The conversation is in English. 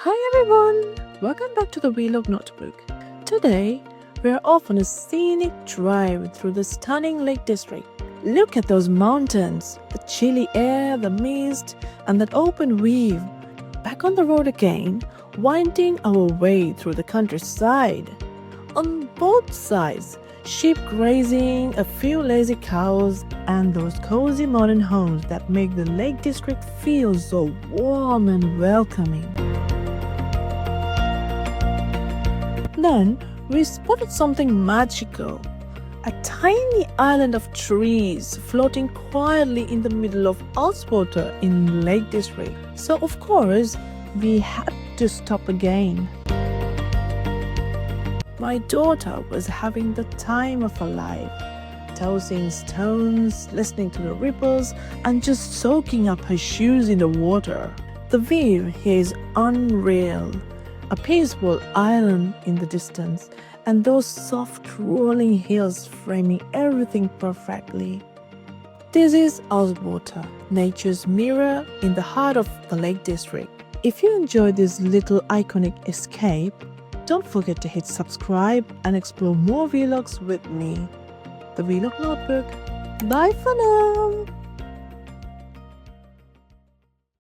Hi everyone! Welcome back to the Vlog Notebook. Today, we're off on a scenic drive through the stunning Lake District. Look at those mountains, the chilly air, the mist, and that open view. Back on the road again, winding our way through the countryside. On both sides, sheep grazing, a few lazy cows, and those cozy modern homes that make the Lake District feel so warm and welcoming. Then we spotted something magical. A tiny island of trees floating quietly in the middle of Ullswater in Lake District. So of course, we had to stop again. My daughter was having the time of her life, tossing stones, listening to the ripples, and just soaking up her shoes in the water. The view here is unreal. A peaceful island in the distance, and those soft rolling hills framing everything perfectly. This is Ullswater, nature's mirror in the heart of the Lake District. If you enjoyed this little iconic escape, don't forget to hit subscribe and explore more vlogs with me. The Vlog Notebook. Bye for now!